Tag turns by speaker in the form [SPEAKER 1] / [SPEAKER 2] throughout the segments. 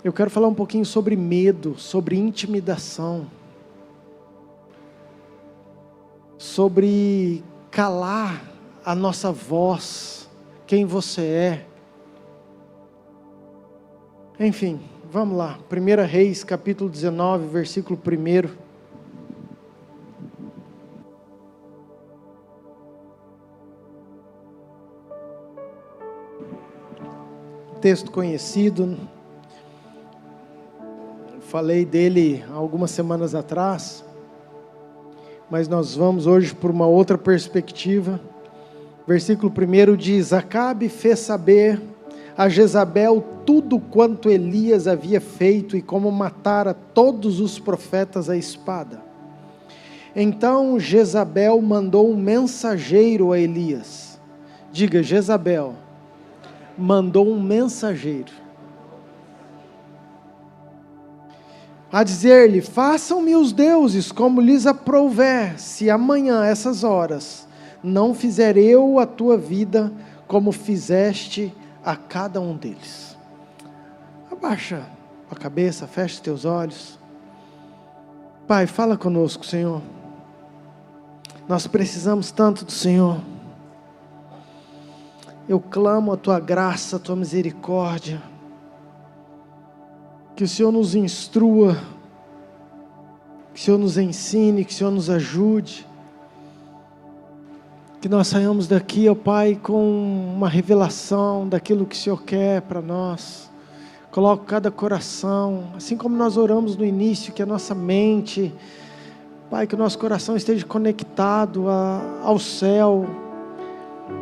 [SPEAKER 1] Eu quero falar um pouquinho sobre medo, sobre intimidação, sobre calar a nossa voz, quem você é. Enfim, vamos lá. 1 Reis, capítulo 19, versículo 1. Texto conhecido. Falei dele algumas semanas atrás, mas nós vamos hoje por uma outra perspectiva. Versículo 1 diz: Acabe fez saber a Jezabel tudo quanto Elias havia feito e como matara todos os profetas à espada. Então Jezabel mandou um mensageiro a Elias. Diga, Jezabel mandou um mensageiro a dizer-lhe: façam-me os deuses como lhes aprouver, se amanhã, essas horas, não fizer eu a tua vida como fizeste a cada um deles. Abaixa a cabeça, fecha os teus olhos. Pai, fala conosco, Senhor. Nós precisamos tanto do Senhor. Eu clamo a tua graça, a tua misericórdia. Que o Senhor nos instrua, que o Senhor nos ensine, que o Senhor nos ajude. Que nós saiamos daqui, ó Pai, com uma revelação daquilo que o Senhor quer para nós. Coloca cada coração, assim como nós oramos no início, que a nossa mente, Pai, que o nosso coração esteja conectado ao céu.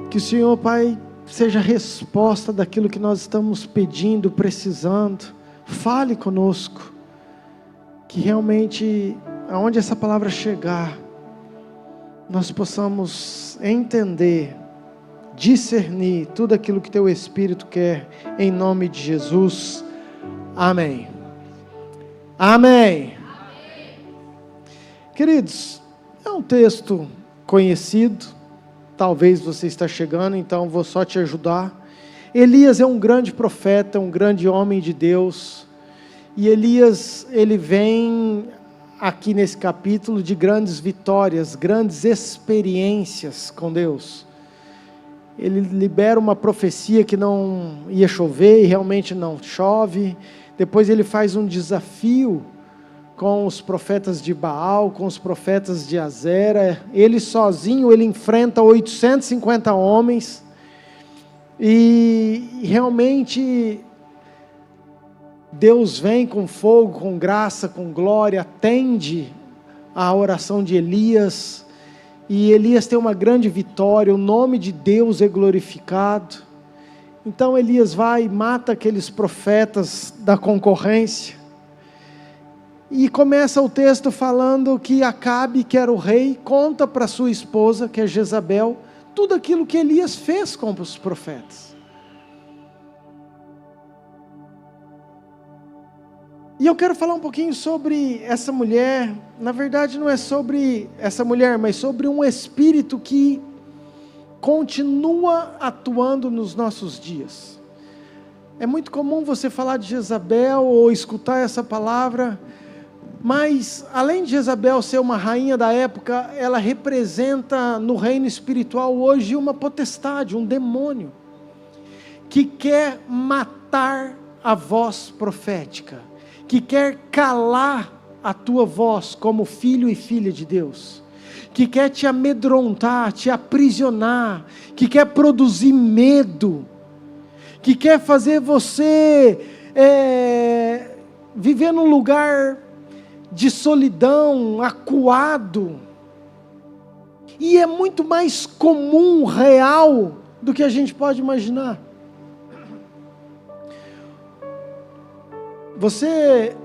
[SPEAKER 1] Que o Senhor, Pai, seja a resposta daquilo que nós estamos pedindo, precisando. Fale conosco, que realmente, aonde essa palavra chegar, nós possamos entender, discernir tudo aquilo que Teu Espírito quer, em nome de Jesus. Amém. Amém. Queridos, é um texto conhecido, talvez você está chegando, então vou só te ajudar. Elias é um grande profeta, um grande homem de Deus, e Elias, ele vem aqui nesse capítulo de grandes vitórias, grandes experiências com Deus. Ele libera uma profecia que não ia chover, e realmente não chove. Depois ele faz um desafio com os profetas de Baal, com os profetas de Azera. Ele sozinho, ele enfrenta 850 homens, e realmente Deus vem com fogo, com graça, com glória, atende a oração de Elias, e Elias tem uma grande vitória, o nome de Deus é glorificado. Então Elias vai e mata aqueles profetas da concorrência, e começa o texto falando que Acabe, que era o rei, conta para sua esposa, que é Jezabel, tudo aquilo que Elias fez com os profetas. E eu quero falar um pouquinho sobre essa mulher. Na verdade não é sobre essa mulher, mas sobre um espírito que continua atuando nos nossos dias. É muito comum você falar de Jezabel ou escutar essa palavra, mas além de Jezabel ser uma rainha da época, ela representa no reino espiritual hoje uma potestade, um demônio, que quer matar a voz profética, que quer calar a tua voz como filho e filha de Deus, que quer te amedrontar, te aprisionar, que quer produzir medo, que quer fazer você viver num lugar de solidão, acuado. E é muito mais comum, real, do que a gente pode imaginar. Você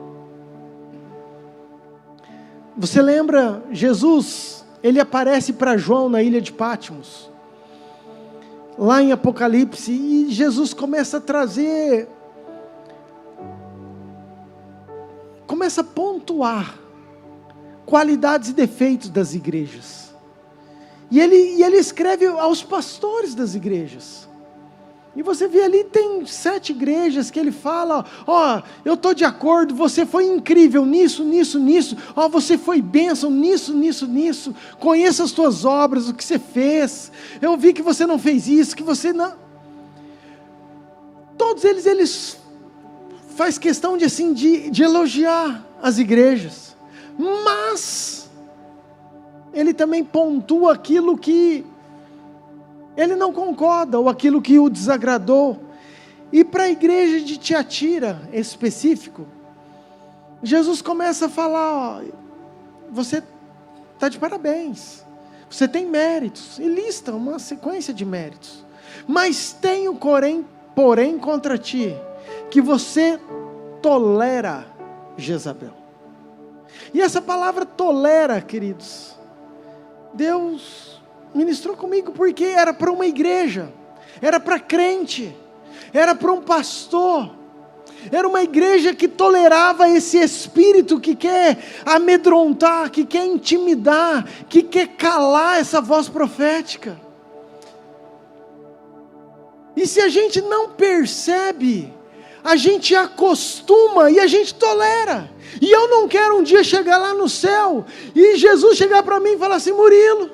[SPEAKER 1] lembra, Jesus, ele aparece para João na ilha de Patmos, lá em Apocalipse, e Jesus começa a trazer, começa a pontuar qualidades e defeitos das igrejas, e ele escreve aos pastores das igrejas, E você vê ali, tem 7 igrejas que ele fala, ó, eu estou de acordo, você foi incrível nisso, nisso, nisso, ó, você foi bênção nisso, nisso, nisso, conheça as tuas obras, o que você fez, eu vi que você não fez isso, que você não... Todos eles faz questão de elogiar as igrejas, mas ele também pontua aquilo que ele não concorda, ou aquilo que o desagradou. E para a igreja de Tiatira, específico, Jesus começa a falar, ó, você está de parabéns, você tem méritos, e lista uma sequência de méritos, mas tenho porém contra ti, que você tolera Jezabel. E essa palavra tolera, queridos, Deus ministrou comigo, porque era para uma igreja, era para crente, era para um pastor, era uma igreja que tolerava esse espírito que quer amedrontar, que quer intimidar, que quer calar essa voz profética. E se a gente não percebe, a gente acostuma e a gente tolera. E eu não quero um dia chegar lá no céu e Jesus chegar para mim e falar assim: Murilo,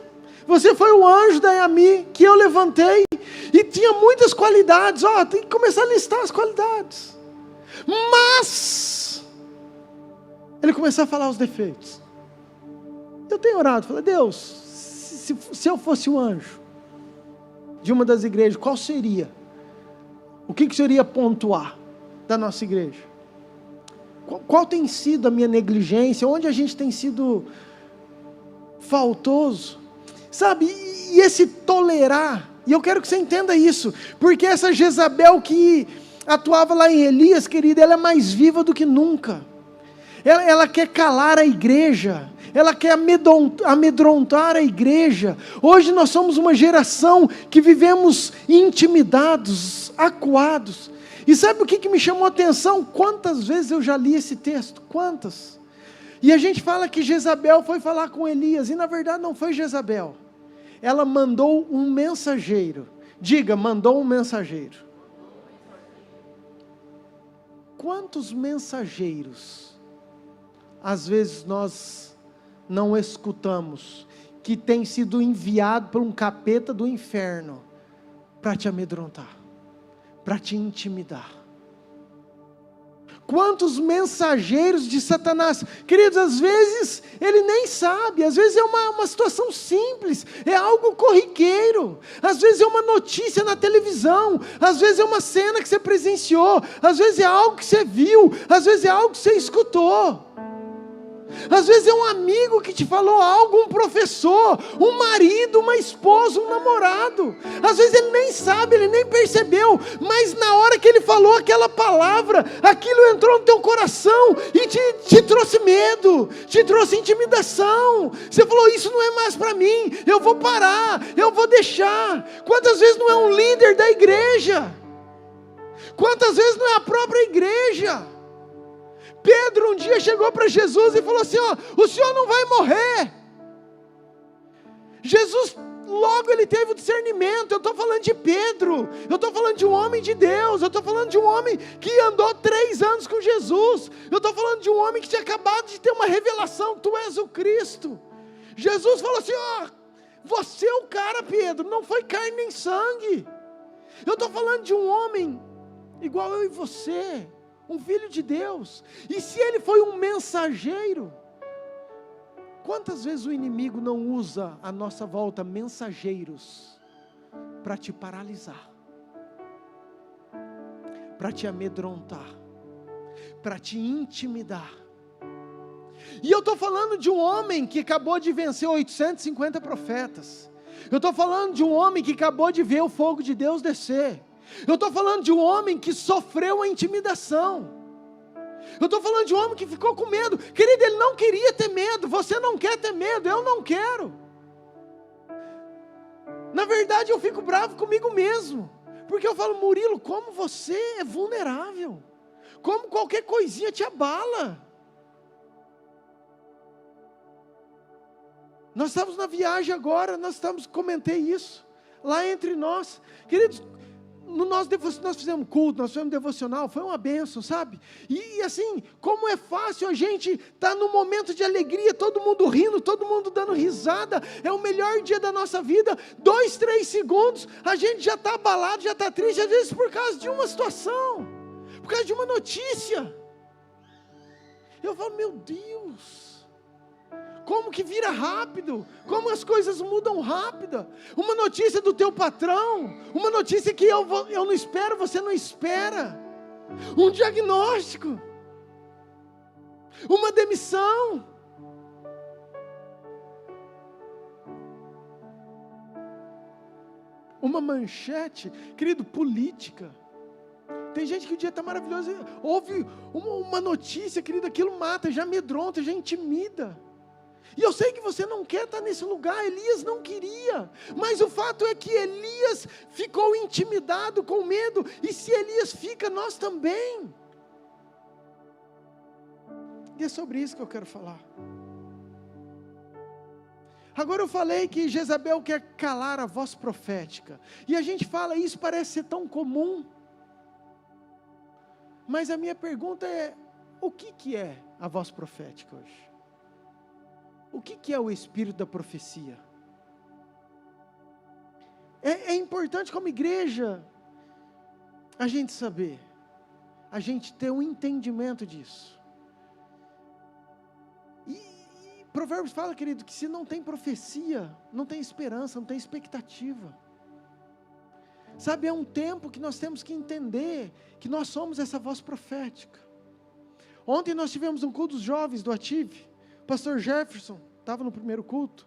[SPEAKER 1] você foi o anjo da Yami que eu levantei e tinha muitas qualidades. Ó, tem que começar a listar as qualidades. Mas ele começou a falar os defeitos. Eu tenho orado, falei: Deus, se eu fosse o anjo de uma das igrejas, qual seria? O que o Senhor iria pontuar da nossa igreja? Qual tem sido a minha negligência? Onde a gente tem sido faltoso? Sabe, e esse tolerar, e eu quero que você entenda isso, porque essa Jezabel que atuava lá em Elias, querida, ela é mais viva do que nunca. Ela quer calar a igreja, ela quer amedrontar a igreja. Hoje nós somos uma geração que vivemos intimidados, acuados. E sabe o que me chamou a atenção? Quantas vezes eu já li esse texto? Quantas? E a gente fala que Jezabel foi falar com Elias, e na verdade não foi Jezabel. Ela mandou um mensageiro. Diga, mandou um mensageiro. Quantos mensageiros, às vezes nós não escutamos, que tem sido enviado por um capeta do inferno, para te amedrontar, para te intimidar? Quantos mensageiros de Satanás, queridos, às vezes ele nem sabe, às vezes é uma situação simples, é algo corriqueiro, às vezes é uma notícia na televisão, às vezes é uma cena que você presenciou, às vezes é algo que você viu, às vezes é algo que você escutou. Às vezes é um amigo que te falou algo, um professor, um marido, uma esposa, um namorado. Às vezes ele nem sabe, ele nem percebeu, mas na hora que ele falou aquela palavra, aquilo entrou no teu coração e te trouxe medo, te trouxe intimidação. Você falou: isso não é mais para mim, eu vou parar, eu vou deixar. Quantas vezes não é um líder da igreja? Quantas vezes não é a própria igreja? Pedro um dia chegou para Jesus e falou assim: ó, o senhor não vai morrer. Jesus logo ele teve o discernimento. Eu estou falando de Pedro, eu estou falando de um homem de Deus, eu estou falando de um homem que andou 3 anos com Jesus, eu estou falando de um homem que tinha acabado de ter uma revelação: tu és o Cristo. Jesus falou assim: ó, você é o cara, Pedro, não foi carne nem sangue. Eu estou falando de um homem igual eu e você, um filho de Deus. E se ele foi um mensageiro, quantas vezes o inimigo não usa à nossa volta mensageiros para te paralisar, para te amedrontar, para te intimidar? E eu estou falando de um homem que acabou de vencer 850 profetas. Eu estou falando de um homem que acabou de ver o fogo de Deus descer. Eu estou falando de um homem que sofreu a intimidação. Eu estou falando de um homem que ficou com medo. Querido, ele não queria ter medo. Você não quer ter medo, eu não quero. Na verdade eu fico bravo comigo mesmo, porque eu falo: Murilo, como você é vulnerável, como qualquer coisinha te abala. Nós estamos na viagem agora, comentei isso, lá entre nós, queridos, nós fizemos culto, nós fizemos devocional, foi uma bênção, sabe? E assim, como é fácil a gente estar num momento de alegria, todo mundo rindo, todo mundo dando risada, é o melhor dia da nossa vida, 2, 3 segundos, a gente já está abalado, já está triste, às vezes por causa de uma situação, por causa de uma notícia. Eu falo, meu Deus, como que vira rápido, como as coisas mudam rápido. Uma notícia do teu patrão, uma notícia que eu não espero, você não espera, um diagnóstico, uma demissão, uma manchete, querido, política. Tem gente que o dia está maravilhoso, ouve uma notícia, querido, aquilo mata, já amedronta, já intimida. E eu sei que você não quer estar nesse lugar, Elias não queria, mas o fato é que Elias ficou intimidado com medo, e se Elias fica, nós também. E é sobre isso que eu quero falar. Agora eu falei que Jezabel quer calar a voz profética, e a gente fala isso, parece ser tão comum, mas a minha pergunta é, o que é a voz profética hoje? O que é o espírito da profecia? É importante como igreja, a gente saber, a gente ter um entendimento disso. E Provérbios fala, querido, que se não tem profecia, não tem esperança, não tem expectativa. Sabe, é um tempo que nós temos que entender que nós somos essa voz profética. Ontem nós tivemos um culto dos jovens do Ative. Pastor Jefferson estava no primeiro culto.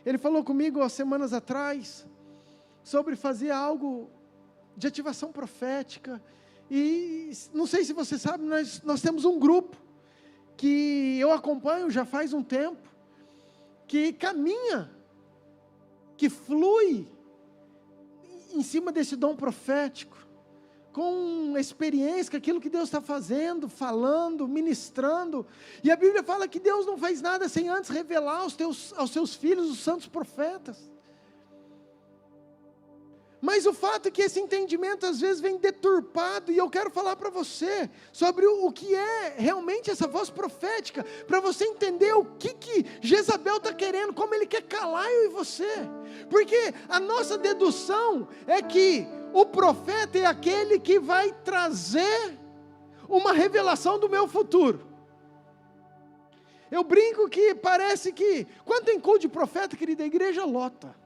[SPEAKER 1] Ele falou comigo há semanas atrás sobre fazer algo de ativação profética. E não sei se você sabe, nós temos um grupo que eu acompanho já faz um tempo, que caminha, que flui em cima desse dom profético, com experiência, com aquilo que Deus está fazendo, falando, ministrando. E a Bíblia fala que Deus não faz nada sem antes revelar aos seus filhos, os santos profetas. Mas o fato é que esse entendimento às vezes vem deturpado, e eu quero falar para você sobre o que é realmente essa voz profética, para você entender o que Jezabel está querendo, como ele quer calar eu e você. Porque a nossa dedução é que o profeta é aquele que vai trazer uma revelação do meu futuro. Eu brinco que parece que, quando tem culto de profeta, querida, a igreja lota.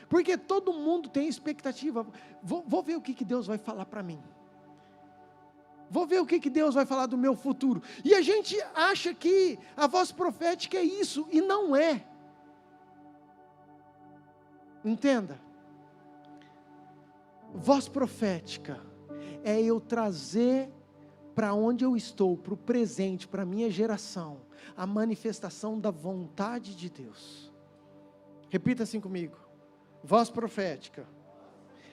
[SPEAKER 1] Porque todo mundo tem expectativa. Vou ver o que Deus vai falar para mim. Vou ver o que Deus vai falar do meu futuro. E a gente acha que a voz profética é isso, e não é. Entenda. Voz profética é eu trazer para onde eu estou, para o presente, para a minha geração, a manifestação da vontade de Deus. Repita assim comigo. Voz profética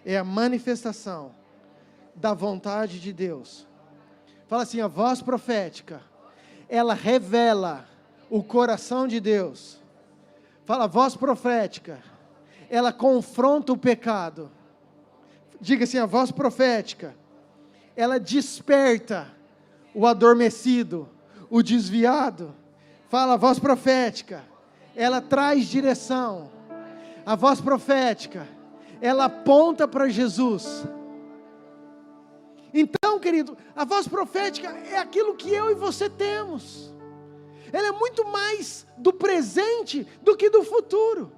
[SPEAKER 1] é a manifestação da vontade de Deus. Fala assim, a voz profética, ela revela o coração de Deus. Fala, a voz profética, ela confronta o pecado. Diga assim, a voz profética, ela desperta o adormecido, o desviado. Fala, a voz profética, ela traz direção. A voz profética, ela aponta para Jesus. Então, querido, a voz profética é aquilo que eu e você temos. Ela é muito mais do presente do que do futuro.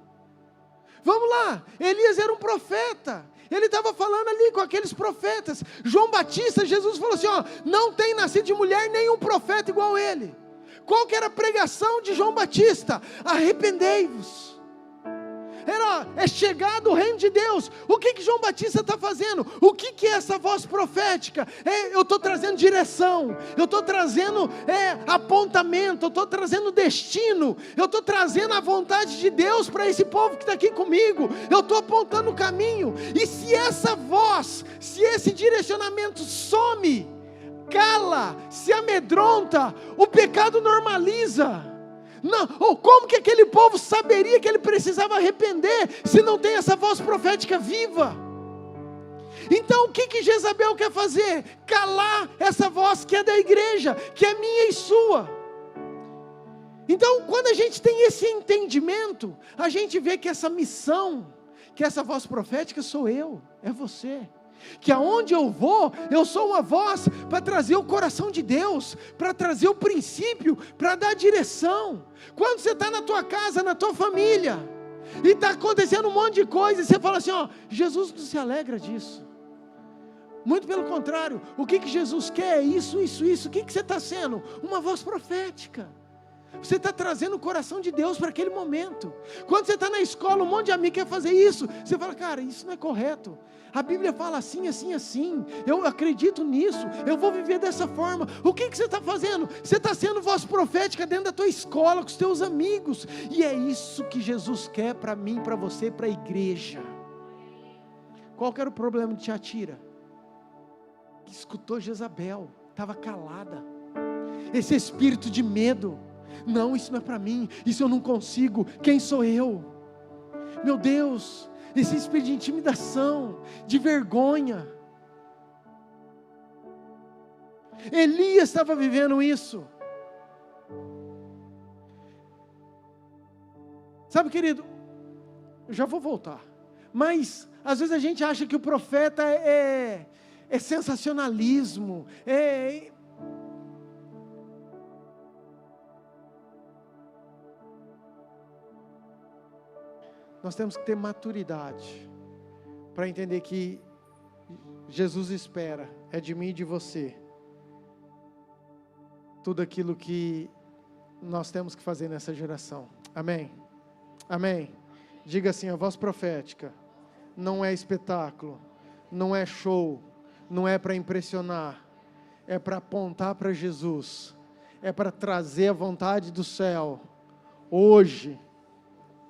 [SPEAKER 1] Vamos lá, Elias era um profeta. Ele estava falando ali com aqueles profetas. João Batista, Jesus falou assim, não tem nascido de mulher nenhum profeta igual ele. Qual que era a pregação de João Batista? Arrependei-vos. É chegado o reino de Deus. O que João Batista está fazendo? O que é essa voz profética? Eu estou trazendo direção, eu estou trazendo apontamento, eu estou trazendo destino, eu estou trazendo a vontade de Deus para esse povo que está aqui comigo, eu estou apontando o caminho. E se essa voz, se esse direcionamento some, cala, se amedronta, o pecado normaliza. Não, como que aquele povo saberia que ele precisava arrepender, se não tem essa voz profética viva? Então o que Jezabel quer fazer? Calar essa voz que é da igreja, que é minha e sua. Então quando a gente tem esse entendimento, a gente vê que essa missão, que essa voz profética sou eu, é você. Que aonde eu vou, eu sou uma voz para trazer o coração de Deus, para trazer o princípio, para dar direção. Quando você está na tua casa, na tua família, e está acontecendo um monte de coisa, e você fala assim, ó, Jesus não se alegra disso. Muito pelo contrário, o que Jesus quer é isso. O que você está sendo? Uma voz profética. Você está trazendo o coração de Deus para aquele momento. Quando você está na escola, um monte de amigo quer fazer isso, você fala, cara, isso não é correto. A Bíblia fala assim, assim, assim. Eu acredito nisso, eu vou viver dessa forma. O que você está fazendo? Você está sendo voz profética dentro da tua escola, com os teus amigos. E é isso que Jesus quer para mim, para você, para a igreja. Qual que era o problema de Tiatira? Que escutou Jezabel, estava calada. Esse espírito de medo. Não, isso não é para mim, isso eu não consigo, quem sou eu? Meu Deus, esse espírito de intimidação, de vergonha. Elias estava vivendo isso. Sabe, querido, eu já vou voltar, mas às vezes a gente acha que o profeta é sensacionalismo, Nós temos que ter maturidade para entender que Jesus espera, é de mim e de você, tudo aquilo que nós temos que fazer nessa geração. Amém? Amém? Diga assim, a voz profética não é espetáculo, não é show, não é para impressionar, é para apontar para Jesus, é para trazer a vontade do céu, hoje,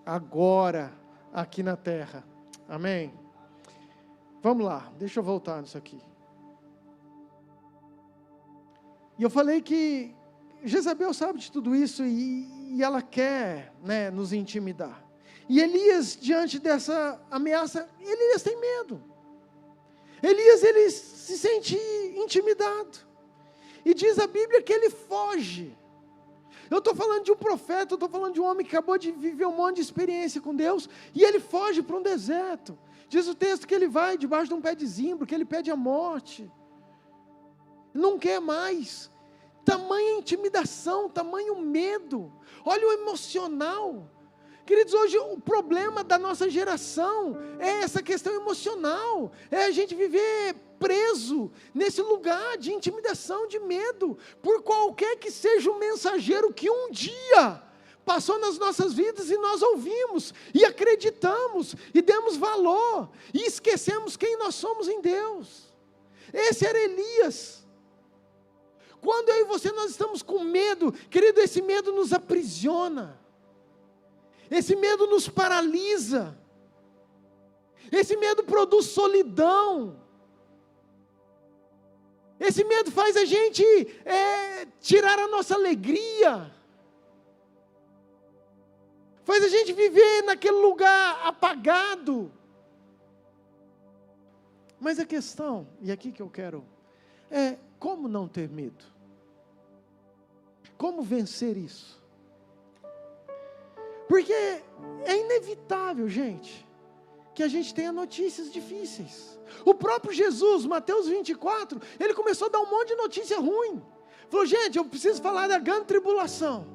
[SPEAKER 1] agora, aqui na terra. Amém? Vamos lá, deixa eu voltar nisso aqui. E eu falei que Jezabel sabe de tudo isso e ela quer, nos intimidar. E Elias, diante dessa ameaça, Elias tem medo. Elias, ele se sente intimidado. E diz a Bíblia que ele foge. Eu estou falando de um profeta, eu estou falando de um homem que acabou de viver um monte de experiência com Deus, e ele foge para um deserto. Diz o texto que ele vai debaixo de um pé de zimbro, que ele pede a morte. Não quer mais. Tamanha intimidação, tamanho medo. Olha o emocional. Queridos, hoje o problema da nossa geração é essa questão emocional. É a gente viver preso nesse lugar de intimidação, de medo, por qualquer que seja o mensageiro que um dia passou nas nossas vidas e nós ouvimos, e acreditamos, e demos valor, e esquecemos quem nós somos em Deus. Esse era Elias. Quando eu e você nós estamos com medo, querido, esse medo nos aprisiona, esse medo nos paralisa, esse medo produz solidão, esse medo faz a gente tirar a nossa alegria, faz a gente viver naquele lugar apagado. Mas a questão, e aqui que eu quero, é como não ter medo? Como vencer isso? Porque é inevitável, gente, que a gente tenha notícias difíceis. O próprio Jesus, Mateus 24, ele começou a dar um monte de notícia ruim. Falou, gente, eu preciso falar da grande tribulação.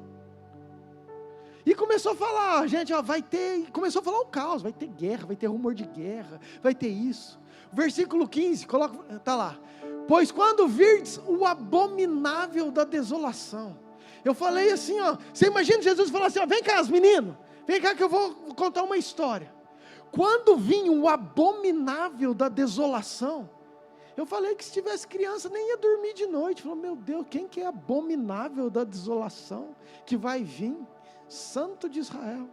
[SPEAKER 1] E começou a falar, gente, vai ter, começou a falar o caos, vai ter guerra, vai ter rumor de guerra, vai ter isso. Versículo 15, está lá. Pois quando virdes o abominável da desolação. Eu falei assim, você imagina Jesus falar assim, vem cá, menino, vem cá que eu vou contar uma história. Quando vinha o abominável da desolação, eu falei que se tivesse criança nem ia dormir de noite. Falou, meu Deus, quem que é abominável da desolação que vai vir? Santo de Israel.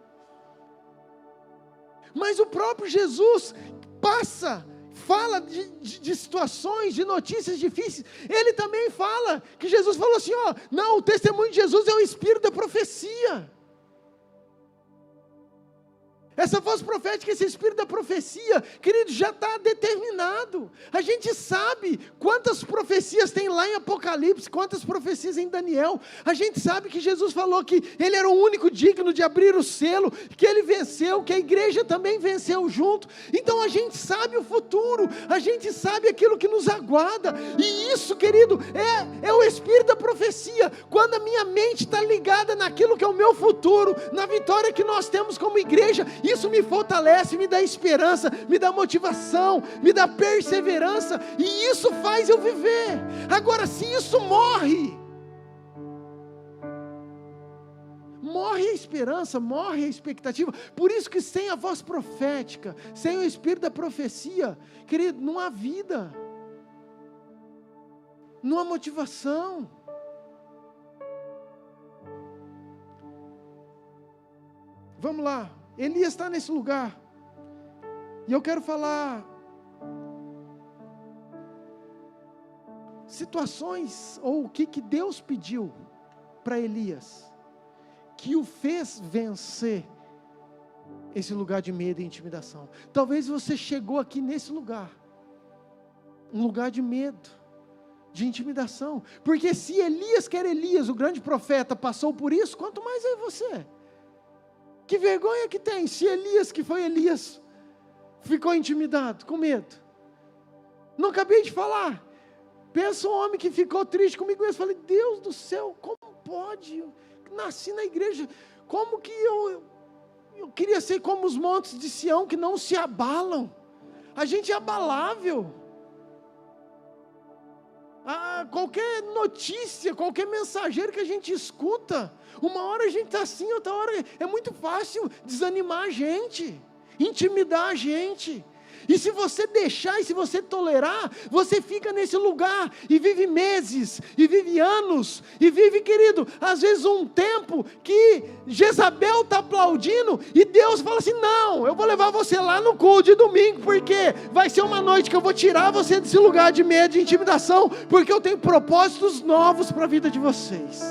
[SPEAKER 1] Mas o próprio Jesus fala de situações, de notícias difíceis. Ele também fala, que Jesus falou assim, não, o testemunho de Jesus é o espírito da profecia. Essa voz profética, esse espírito da profecia, querido, já está determinado. A gente sabe quantas profecias tem lá em Apocalipse, quantas profecias em Daniel. A gente sabe que Jesus falou que Ele era o único digno de abrir o selo, que Ele venceu, que a igreja também venceu junto. Então a gente sabe o futuro, a gente sabe aquilo que nos aguarda. E isso, querido, é o espírito da profecia. Quando a minha mente está ligada naquilo que é o meu futuro, na vitória que nós temos como igreja, isso me fortalece, me dá esperança, me dá motivação, me dá perseverança, e isso faz eu viver. Agora, se isso morre a esperança, morre a expectativa. Por isso que sem a voz profética, sem o espírito da profecia, querido, não há vida, não há motivação. Vamos lá, Elias está nesse lugar, e eu quero falar situações, ou o que Deus pediu para Elias, que o fez vencer esse lugar de medo e intimidação. Talvez você chegou aqui nesse lugar, um lugar de medo, de intimidação, porque se Elias, que era Elias, o grande profeta, passou por isso, quanto mais é você. Que vergonha que tem, se Elias, que foi Elias, ficou intimidado, com medo. Não acabei de falar, pensa um homem que ficou triste comigo mesmo, falei, Deus do céu, como pode, eu nasci na igreja, como que eu queria ser como os montes de Sião, que não se abalam, a gente é abalável. Qualquer notícia, qualquer mensageiro que a gente escuta, uma hora a gente está assim, outra hora é muito fácil desanimar a gente, intimidar a gente. E se você deixar, e se você tolerar, você fica nesse lugar, e vive meses, e vive anos, e vive, querido, às vezes um tempo, que Jezabel está aplaudindo, e Deus fala assim, não, eu vou levar você lá no culto de domingo, porque vai ser uma noite que eu vou tirar você desse lugar de medo, de intimidação, porque eu tenho propósitos novos para a vida de vocês.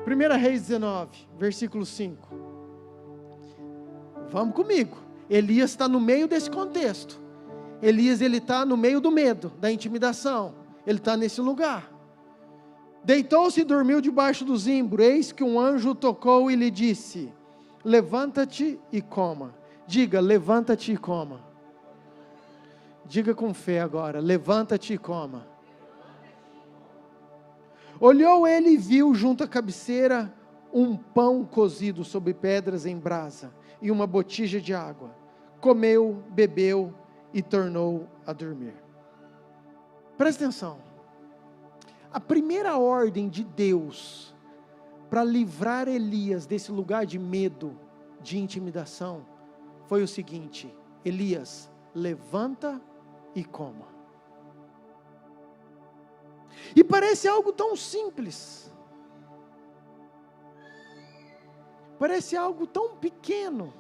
[SPEAKER 1] 1 Reis 19, versículo 5. Vamos comigo, Elias está no meio desse contexto, Elias ele está no meio do medo, da intimidação, ele está nesse lugar, deitou-se e dormiu debaixo do zimbro, eis que um anjo tocou e lhe disse, levanta-te e coma, diga, levanta-te e coma, diga com fé agora, levanta-te e coma. Olhou ele e viu junto à cabeceira um pão cozido sobre pedras em brasa, e uma botija de água, comeu, bebeu e tornou a dormir. Presta atenção, a primeira ordem de Deus, para livrar Elias desse lugar de medo, de intimidação, foi o seguinte, Elias, levanta e coma. E parece algo tão simples, parece algo tão pequeno.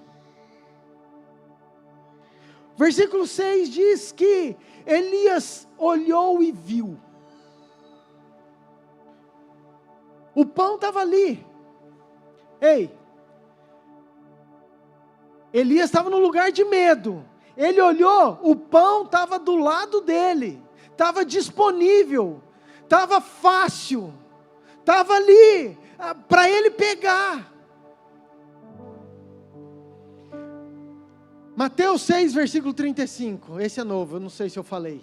[SPEAKER 1] Versículo 6 diz que Elias olhou e viu. O pão estava ali. Ei, Elias estava no lugar de medo. Ele olhou, o pão estava do lado dele, estava disponível, estava fácil, estava ali para ele pegar. Mateus 6, versículo 35, esse é novo, eu não sei se eu falei.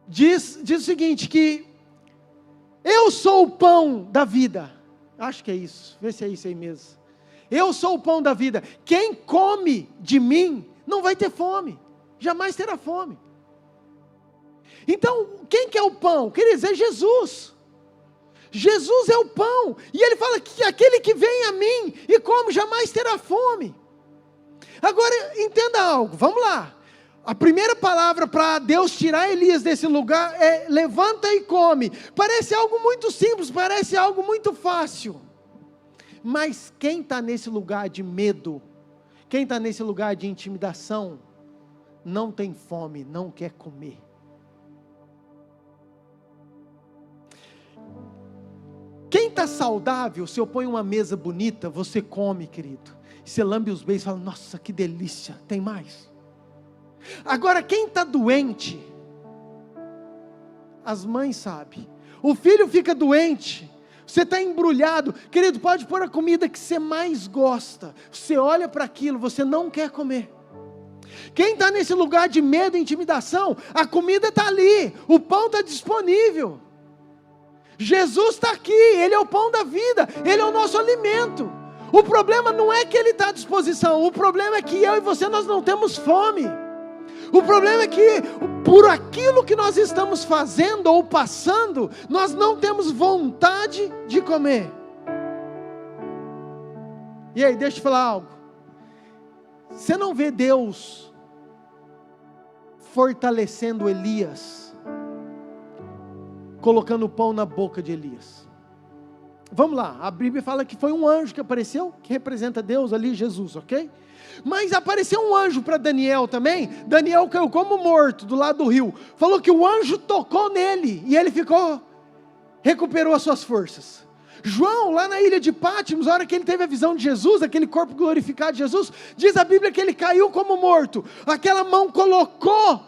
[SPEAKER 1] Diz o seguinte, que eu sou o pão da vida, acho que é isso, vê se é isso aí mesmo. Eu sou o pão da vida, quem come de mim, não vai ter fome, jamais terá fome. Então, quem que é o pão? Quer dizer, Jesus. Jesus é o pão, e ele fala que aquele que vem a mim e come jamais terá fome. Agora entenda algo, vamos lá, a primeira palavra para Deus tirar Elias desse lugar é levanta e come, parece algo muito simples, parece algo muito fácil, mas quem está nesse lugar de medo, quem está nesse lugar de intimidação, não tem fome, não quer comer. Quem está saudável, se eu ponho uma mesa bonita, você come, querido. Você lambe os beijos e fala, nossa, que delícia, tem mais. Agora, quem está doente, as mães sabem. O filho fica doente, você está embrulhado. Querido, pode pôr a comida que você mais gosta. Você olha para aquilo, você não quer comer. Quem está nesse lugar de medo e intimidação, a comida está ali, o pão está disponível. Jesus está aqui, Ele é o pão da vida, Ele é o nosso alimento. O problema não é que Ele está à disposição, o problema é que eu e você, nós não temos fome. O problema é que, por aquilo que nós estamos fazendo ou passando, nós não temos vontade de comer. E aí, deixa eu te falar algo. Você não vê Deus fortalecendo Elias, colocando o pão na boca de Elias? Vamos lá, a Bíblia fala que foi um anjo que apareceu, que representa Deus ali, Jesus, ok? Mas apareceu um anjo para Daniel também. Daniel caiu como morto do lado do rio. Falou que o anjo tocou nele e ele recuperou as suas forças. João, lá na ilha de Pátimos, na hora que ele teve a visão de Jesus, aquele corpo glorificado de Jesus, diz a Bíblia que ele caiu como morto. Aquela mão colocou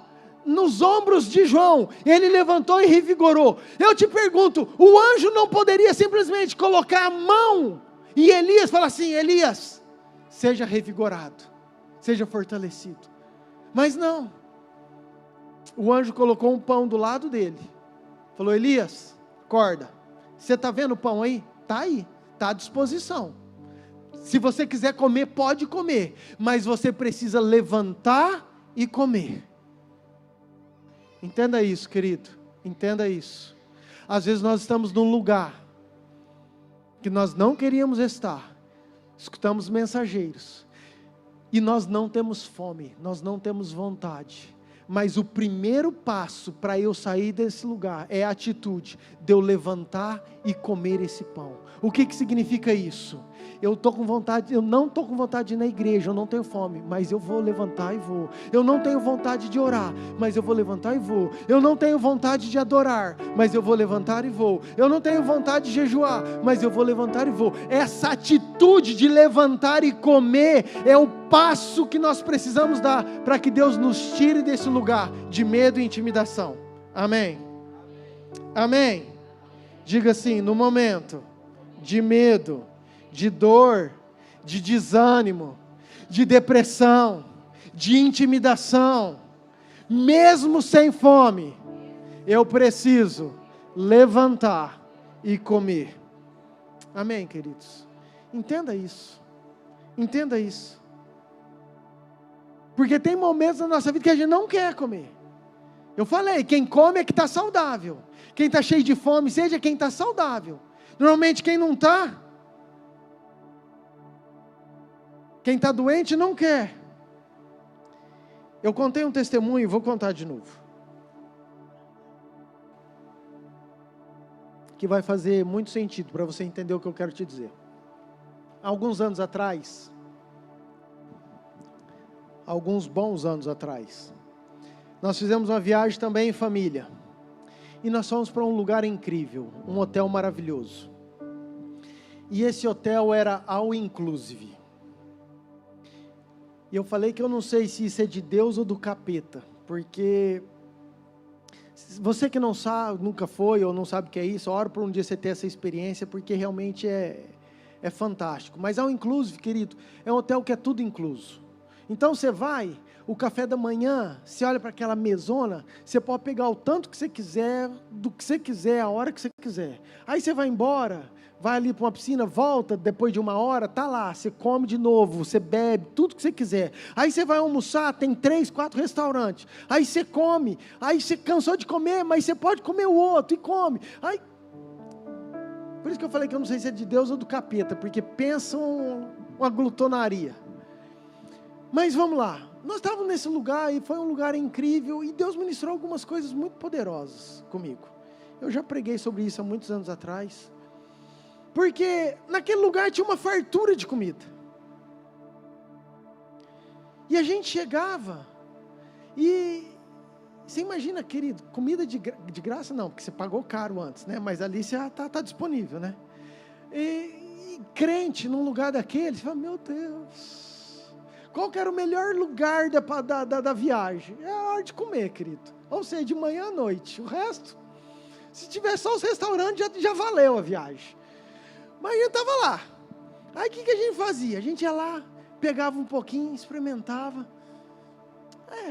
[SPEAKER 1] nos ombros de João, ele levantou e revigorou. Eu te pergunto, o anjo não poderia simplesmente colocar a mão e Elias falar assim, Elias, seja revigorado, seja fortalecido. Mas não, o anjo colocou um pão do lado dele, falou, Elias, acorda, você está vendo o pão aí? Está aí, está à disposição. Se você quiser comer, pode comer, mas você precisa levantar e comer. Entenda isso, querido, entenda isso. Às vezes nós estamos num lugar que nós não queríamos estar, escutamos mensageiros, e nós não temos fome, nós não temos vontade, mas o primeiro passo para eu sair desse lugar, é a atitude de eu levantar e comer esse pão. O que significa isso? Eu não estou com vontade de ir na igreja, eu não tenho fome, mas eu vou levantar e vou. Eu não tenho vontade de orar, mas eu vou levantar e vou. Eu não tenho vontade de adorar, mas eu vou levantar e vou. Eu não tenho vontade de jejuar, mas eu vou levantar e vou. Essa atitude de levantar e comer é o passo que nós precisamos dar para que Deus nos tire desse lugar de medo e intimidação. Amém? Amém? Diga assim, no momento de medo, de dor, de desânimo, de depressão, de intimidação, mesmo sem fome, eu preciso levantar e comer. Amém, queridos? Entenda isso. Entenda isso. Porque tem momentos na nossa vida que a gente não quer comer. Eu falei, quem come é que está saudável. Quem está cheio de fome, seja quem está saudável. Normalmente quem não está, quem está doente não quer. Eu contei um testemunho e vou contar de novo, que vai fazer muito sentido para você entender o que eu quero te dizer. Alguns anos atrás, alguns bons anos atrás, nós fizemos uma viagem também em família, e nós fomos para um lugar incrível, um hotel maravilhoso, e esse hotel era all inclusive, e eu falei que eu não sei se isso é de Deus ou do capeta, porque você que não sabe, nunca foi ou não sabe o que é isso, oro por um dia você ter essa experiência, porque realmente é fantástico. Mas all inclusive, querido, é um hotel que é tudo incluso. Então você vai, o café da manhã, você olha para aquela mesona, você pode pegar o tanto que você quiser, do que você quiser, a hora que você quiser. Aí você vai embora, vai ali para uma piscina, volta depois de 1 hora, tá lá, você come de novo, você bebe, tudo que você quiser. Aí você vai almoçar, tem 3, 4 restaurantes. Aí você come, aí você cansou de comer, mas você pode comer o outro e come. Aí, por isso que eu falei que eu não sei se é de Deus ou do capeta, porque pensam uma glutonaria. Mas vamos lá, nós estávamos nesse lugar e foi um lugar incrível e Deus ministrou algumas coisas muito poderosas comigo. Eu já preguei sobre isso há muitos anos atrás, porque naquele lugar tinha uma fartura de comida, e a gente chegava, e você imagina, querido, comida de graça não, porque você pagou caro antes, né? Mas ali você está disponível, né? e crente num lugar daquele, você fala, meu Deus, qual que era o melhor lugar da viagem? É a hora de comer, querido, ou seja, de manhã à noite, o resto, se tiver só os restaurantes, já valeu a viagem. Mas a gente estava lá, aí o que a gente fazia? A gente ia lá, pegava um pouquinho, experimentava,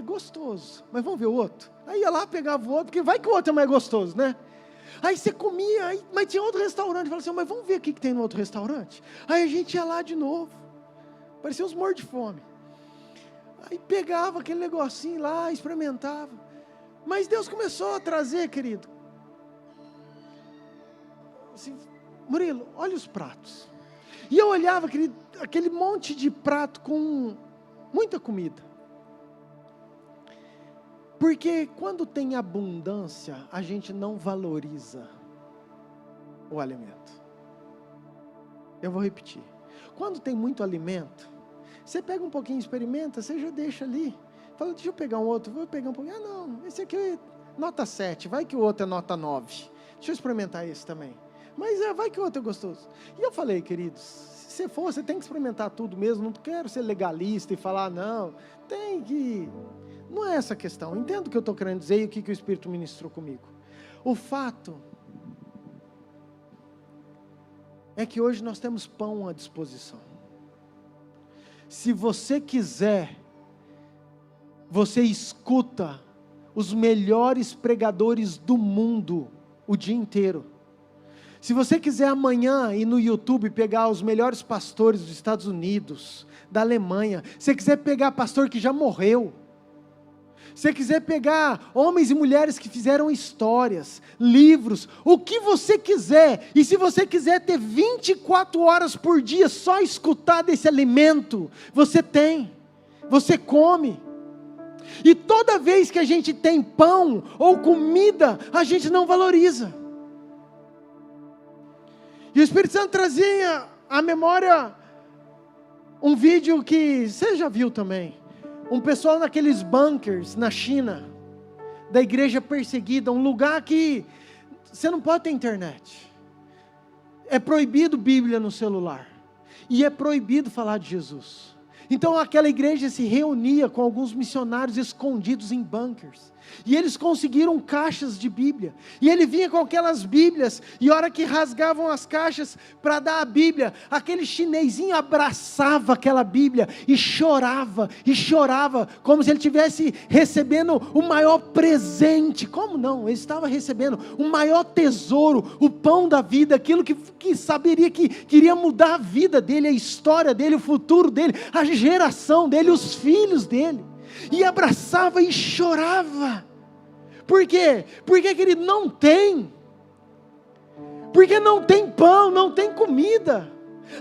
[SPEAKER 1] gostoso, mas vamos ver o outro. Aí ia lá, pegava o outro, porque vai que o outro é mais gostoso, né? Aí você comia, mas tinha outro restaurante, falava assim, mas vamos ver o que tem no outro restaurante. Aí a gente ia lá de novo, parecia uns mortos de fome. Aí pegava aquele negocinho lá, experimentava. Mas Deus começou a trazer, querido, assim, Murilo, olha os pratos. E eu olhava aquele monte de prato com muita comida. Porque quando tem abundância, a gente não valoriza o alimento. Eu vou repetir. Quando tem muito alimento, você pega um pouquinho, experimenta, você já deixa ali. Fala, deixa eu pegar um outro, vou pegar um pouquinho. Não, esse aqui é nota 7, vai que o outro é nota 9. Deixa eu experimentar esse também. Mas vai que o outro é gostoso. E eu falei, queridos, se você for, você tem que experimentar tudo mesmo. Não quero ser legalista e falar, não, tem que... Não é essa a questão. Entendo o que eu estou querendo dizer e o que o Espírito ministrou comigo. O fato é que hoje nós temos pão à disposição. Se você quiser, você escuta os melhores pregadores do mundo o dia inteiro. Se você quiser amanhã ir no YouTube pegar os melhores pastores dos Estados Unidos, da Alemanha, se você quiser pegar pastor que já morreu, se você quiser pegar homens e mulheres que fizeram histórias, livros, o que você quiser, e se você quiser ter 24 horas por dia só escutar desse alimento, você tem, você come. E toda vez que a gente tem pão ou comida, a gente não valoriza. E o Espírito Santo trazia à memória um vídeo que você já viu também. Um pessoal naqueles bunkers na China, da igreja perseguida, um lugar que você não pode ter internet. É proibido Bíblia no celular. E é proibido falar de Jesus. Então aquela igreja se reunia com alguns missionários escondidos em bunkers. E eles conseguiram caixas de Bíblia. E ele vinha com aquelas Bíblias. E a hora que rasgavam as caixas para dar a Bíblia, aquele chinesinho abraçava aquela Bíblia e chorava, como se ele estivesse recebendo o maior presente. Como não? Ele estava recebendo o maior tesouro, o pão da vida, aquilo que saberia que queria mudar a vida dele, a história dele, o futuro dele, a geração dele, os filhos dele. E abraçava e chorava. Por quê? Porque, querido, não tem. Porque não tem pão, não tem comida.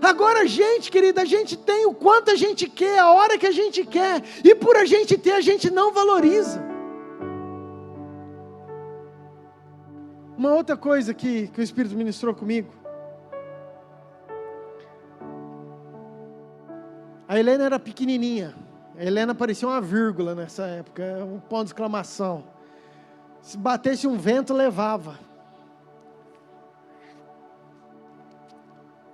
[SPEAKER 1] Agora a gente, querido, a gente tem o quanto a gente quer, a hora que a gente quer. E por a gente ter, a gente não valoriza. Uma outra coisa que o Espírito ministrou comigo. A Helena era pequenininha. A Helena parecia uma vírgula nessa época, um ponto de exclamação. Se batesse um vento, levava.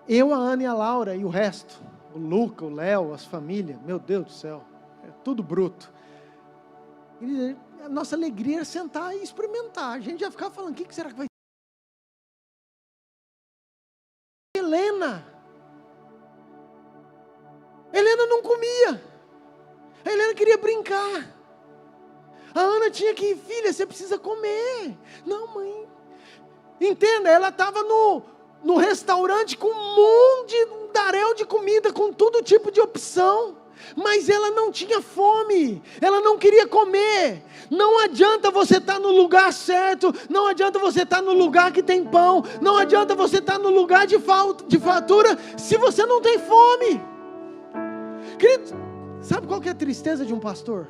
[SPEAKER 1] Eu, a Ana e a Laura e o resto, o Luca, o Léo, as famílias, meu Deus do céu, é tudo bruto. E a nossa alegria era sentar e experimentar. A gente já ficava falando, o que será que vai ser? Helena não comia. A Helena queria brincar. A Ana tinha que ir, filha, você precisa comer. Não, mãe. Entenda, ela estava no restaurante com um monte de daréu de comida, com todo tipo de opção. Mas ela não tinha fome, ela não queria comer. Não adianta você estar no lugar certo, não adianta você estar no lugar que tem pão, não adianta você estar no lugar de fartura, se você não tem fome. Querido, sabe qual que é a tristeza de um pastor?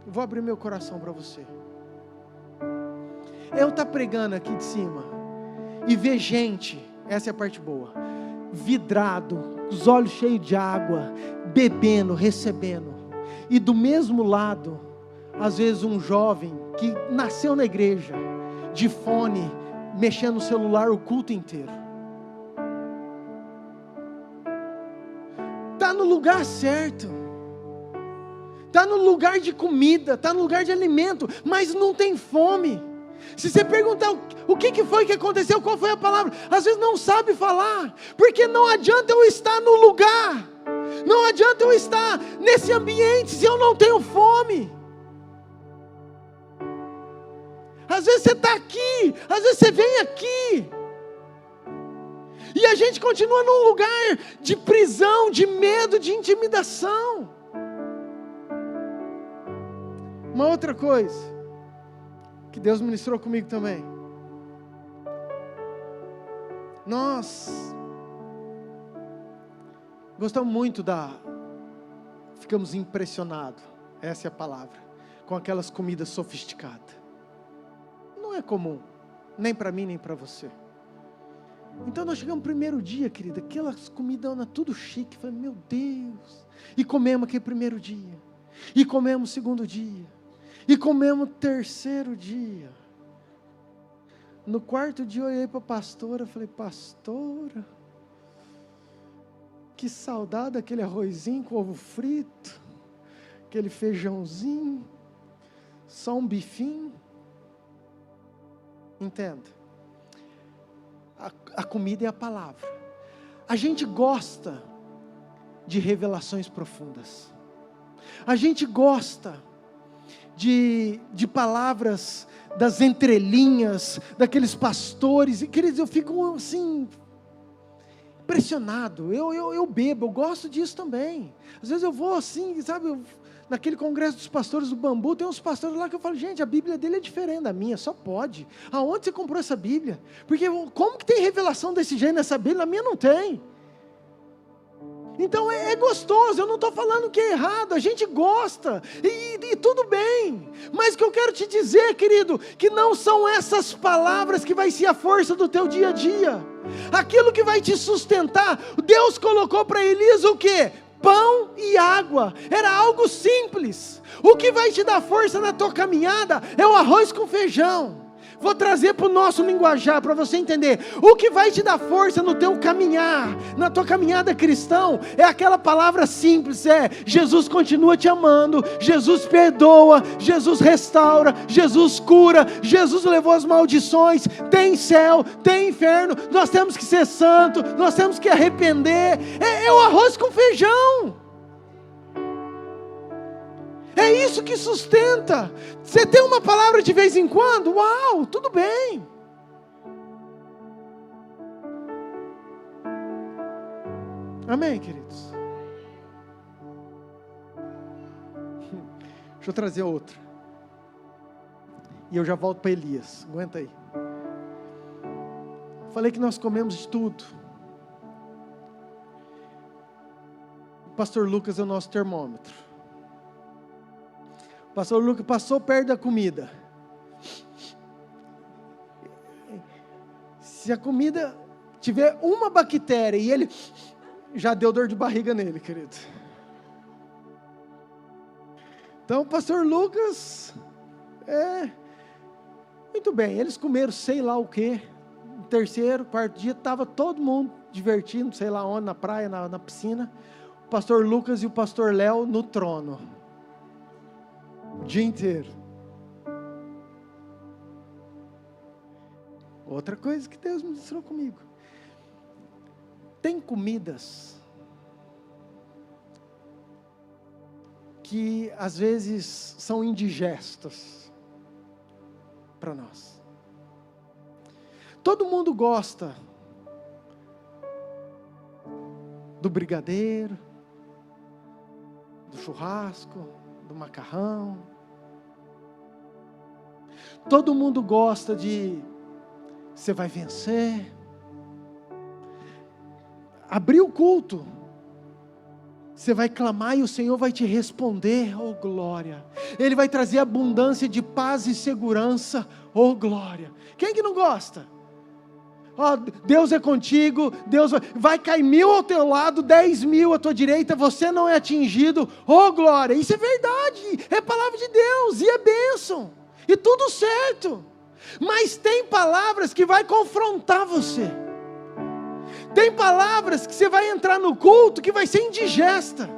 [SPEAKER 1] Eu vou abrir meu coração para você. Eu estar pregando aqui de cima e ver gente, essa é a parte boa, vidrado, os olhos cheios de água, bebendo, recebendo. E do mesmo lado, às vezes um jovem que nasceu na igreja, de fone, mexendo no celular o culto inteiro. lugar certo, está no lugar de comida, está no lugar de alimento, mas não tem fome. Se você perguntar o que foi que aconteceu, qual foi a palavra, às vezes não sabe falar, porque não adianta eu estar no lugar, não adianta eu estar nesse ambiente se eu não tenho fome. Às vezes você está aqui, às vezes você vem aqui, e a gente continua num lugar de prisão, de medo, de intimidação. Uma outra coisa que Deus ministrou comigo também. Nós gostamos muito ficamos impressionados, essa é a palavra, com aquelas comidas sofisticadas. Não é comum, nem para mim, nem para você. Então nós chegamos no primeiro dia, querida, aquelas comidonas tudo chique, falei, meu Deus, e comemos aquele primeiro dia, e comemos o segundo dia, e comemos o terceiro dia. No quarto dia eu olhei para a pastora, falei, pastora, que saudade daquele arrozinho com ovo frito, aquele feijãozinho, só um bifinho. Entenda, a comida é a palavra. A gente gosta de revelações profundas, a gente gosta de palavras das entrelinhas, daqueles pastores, e queridos, eu fico assim, impressionado, eu bebo, eu gosto disso também. Às vezes eu vou assim, sabe, naquele congresso dos pastores do Bambu, tem uns pastores lá que eu falo, gente, a Bíblia dele é diferente da minha, só pode. Aonde você comprou essa Bíblia? Porque como que tem revelação desse jeito nessa Bíblia? Na minha não tem. Então é gostoso, eu não estou falando que é errado, a gente gosta, e tudo bem. Mas o que eu quero te dizer, querido, que não são essas palavras que vai ser a força do teu dia a dia. Aquilo que vai te sustentar, Deus colocou para Elias o quê? Pão e água, era algo simples. O que vai te dar força na tua caminhada é o arroz com feijão. Vou trazer para o nosso linguajar, para você entender. O que vai te dar força no teu caminhar, na tua caminhada cristã, é aquela palavra simples, Jesus continua te amando, Jesus perdoa, Jesus restaura, Jesus cura, Jesus levou as maldições, tem céu, tem inferno, nós temos que ser santo, nós temos que arrepender, é o arroz com feijão. É isso que sustenta. Você tem uma palavra de vez em quando? Uau, tudo bem. Amém, queridos? Deixa eu trazer outra. E eu já volto para Elias. Aguenta aí. Falei que nós comemos de tudo. O pastor Lucas é o nosso termômetro. O pastor Lucas passou perto da comida. Se a comida tiver uma bactéria e ele já deu dor de barriga nele, querido. Então o pastor Lucas, muito bem, eles comeram sei lá o que. No terceiro, quarto dia, estava todo mundo divertindo, sei lá onde, na praia, na piscina. O pastor Lucas e o pastor Léo no trono. O dia inteiro. Outra coisa que Deus me ensinou comigo. Tem comidas que às vezes são indigestas para nós. Todo mundo gosta do brigadeiro, do churrasco, do macarrão. Todo mundo gosta de você vai vencer. Abrir o culto, você vai clamar e o Senhor vai te responder, oh glória. Ele vai trazer abundância de paz e segurança, oh glória. Quem que não gosta? Oh, Deus é contigo, Deus vai cair 1000 ao teu lado, 10.000 à tua direita, você não é atingido, oh glória. Isso é verdade, é palavra de Deus, e é bênção, e tudo certo. Mas tem palavras que vai confrontar você. Tem palavras que você vai entrar no culto que vai ser indigesta.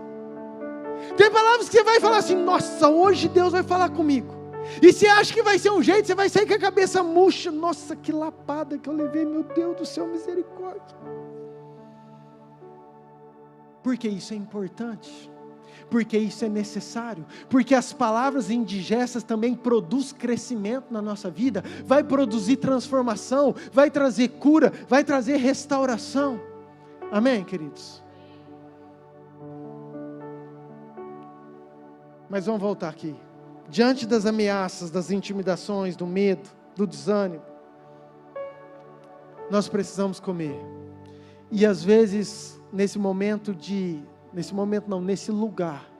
[SPEAKER 1] Tem palavras que você vai falar assim: nossa, hoje Deus vai falar comigo. E você acha que vai ser um jeito, você vai sair com a cabeça murcha. Nossa, que lapada que eu levei, meu Deus do céu, misericórdia. Porque isso é importante. Porque isso é necessário, porque as palavras indigestas também produzem crescimento na nossa vida, vai produzir transformação, vai trazer cura, vai trazer restauração. Amém, queridos? Mas vamos voltar aqui. Diante das ameaças, das intimidações, do medo, do desânimo, nós precisamos comer. E às vezes, nesse lugar,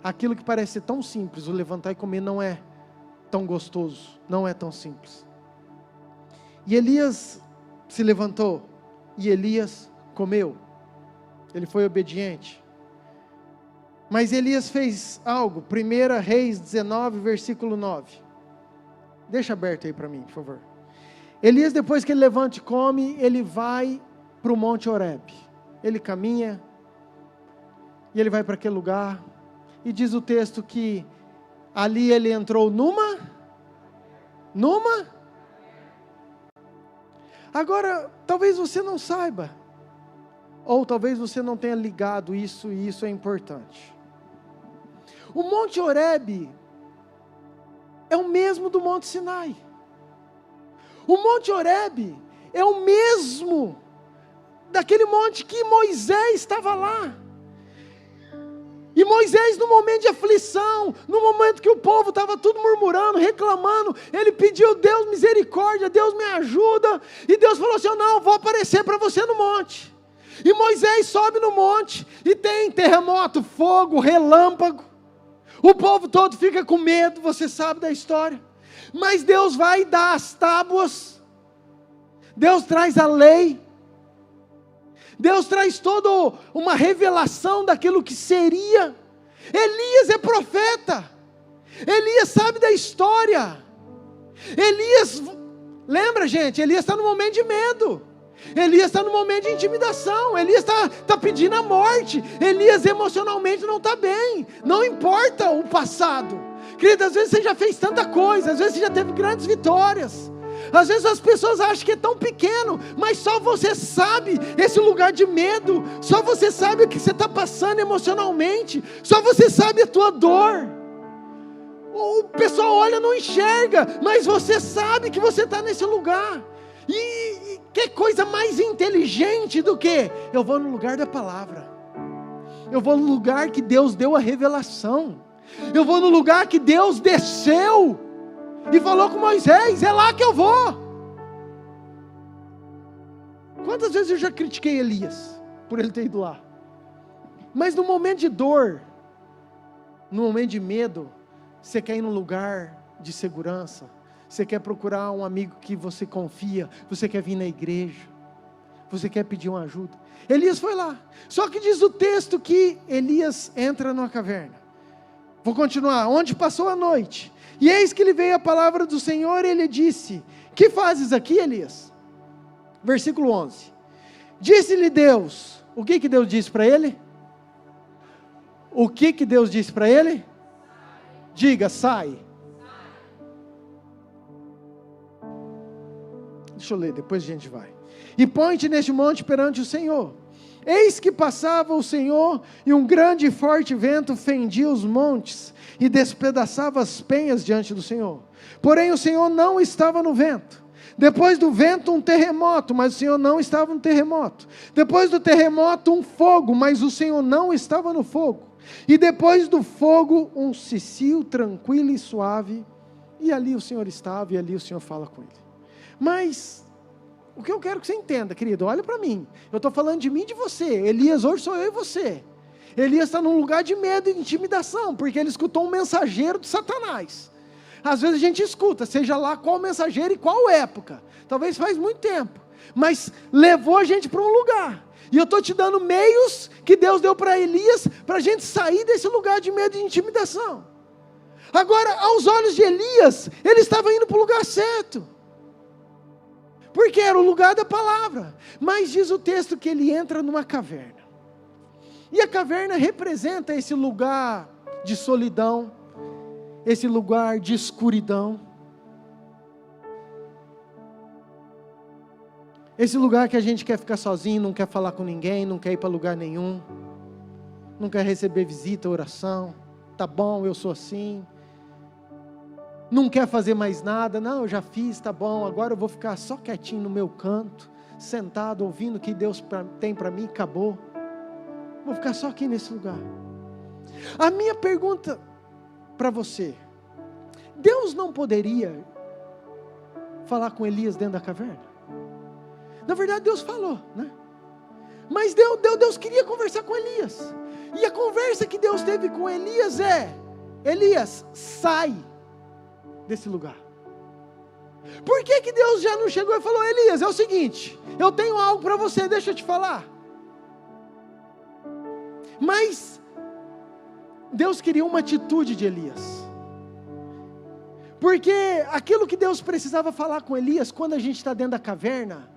[SPEAKER 1] aquilo que parece ser tão simples, o levantar e comer, não é tão gostoso, não é tão simples. E Elias se levantou, e Elias comeu, ele foi obediente. Mas Elias fez algo, 1 Reis 19, versículo 9, deixa aberto aí para mim, por favor. Elias, depois que ele levanta e come, ele vai para o Monte Horebe, ele caminha, e ele vai para aquele lugar, e diz o texto que ali ele entrou numa? Agora, talvez você não saiba, ou talvez você não tenha ligado isso, e isso é importante. O Monte Horebe é o mesmo do Monte Sinai. O Monte Horebe é o mesmo daquele monte que Moisés estava lá. E Moisés, no momento de aflição, no momento que o povo estava tudo murmurando, reclamando, ele pediu: Deus, misericórdia, Deus me ajuda. E Deus falou assim: não, vou aparecer para você no monte. E Moisés sobe no monte, e tem terremoto, fogo, relâmpago. O povo todo fica com medo, você sabe da história. Mas Deus vai dar as tábuas, Deus traz a lei, Deus traz toda uma revelação daquilo que seria. Elias é profeta, Elias sabe da história. Elias, lembra, gente, Elias está no momento de medo, Elias está no momento de intimidação, Elias está pedindo a morte, Elias emocionalmente não está bem, não importa o passado. Querido, às vezes você já fez tanta coisa, às vezes você já teve grandes vitórias, às vezes as pessoas acham que é tão pequeno, mas só você sabe esse lugar de medo, só você sabe o que você está passando emocionalmente, só você sabe a tua dor. O pessoal olha, não enxerga, mas você sabe que você está nesse lugar. E que coisa mais inteligente do que: eu vou no lugar da palavra, eu vou no lugar que Deus deu a revelação, eu vou no lugar que Deus desceu e falou com Moisés, é lá que eu vou. Quantas vezes eu já critiquei Elias por ele ter ido lá? Mas no momento de dor, no momento de medo, você quer ir num lugar de segurança, você quer procurar um amigo que você confia, você quer vir na igreja, você quer pedir uma ajuda. Elias foi lá, só que diz o texto que Elias entra numa caverna. Vou continuar, onde passou a noite, e eis que lhe veio a palavra do Senhor, e ele disse: que fazes aqui, Elias? Versículo 11, disse-lhe Deus, o que Deus disse para ele? O que Deus disse para ele? Diga, sai. Deixa eu ler, depois a gente vai. E põe-te neste monte perante o Senhor. Eis que passava o Senhor, e um grande e forte vento fendia os montes, e despedaçava as penhas diante do Senhor. Porém o Senhor não estava no vento. Depois do vento um terremoto, mas o Senhor não estava no terremoto. Depois do terremoto um fogo, mas o Senhor não estava no fogo. E depois do fogo um cicio tranquilo e suave, e ali o Senhor estava, e ali o Senhor fala com ele. Mas o que eu quero que você entenda, querido, olha para mim, eu estou falando de mim e de você. Elias hoje sou eu e você. Elias está num lugar de medo e intimidação, porque ele escutou um mensageiro de Satanás. Às vezes a gente escuta, seja lá qual mensageiro e qual época, talvez faz muito tempo, mas levou a gente para um lugar. E eu estou te dando meios que Deus deu para Elias, para a gente sair desse lugar de medo e intimidação. Agora, aos olhos de Elias, ele estava indo para o lugar certo. porque era o lugar da palavra. Mas diz o texto que ele entra numa caverna. E a caverna representa esse lugar de solidão, esse lugar de escuridão, esse lugar que a gente quer ficar sozinho, não quer falar com ninguém, não quer ir para lugar nenhum, não quer receber visita, oração. Tá bom, eu sou assim. Não quer fazer mais nada. Não, eu já fiz, tá bom, agora eu vou ficar só quietinho no meu canto, sentado, ouvindo o que Deus tem para mim, acabou. Vou ficar só aqui nesse lugar. A minha pergunta para você: Deus não poderia falar com Elias dentro da caverna? Na verdade Deus falou, né? Mas Deus queria conversar com Elias. E a conversa que Deus teve com Elias é: Elias, sai desse lugar. Por que Deus já não chegou e falou: Elias, é o seguinte, eu tenho algo para você, deixa eu te falar. Mas Deus queria uma atitude de Elias. Porque aquilo que Deus precisava falar com Elias, quando a gente está dentro da caverna,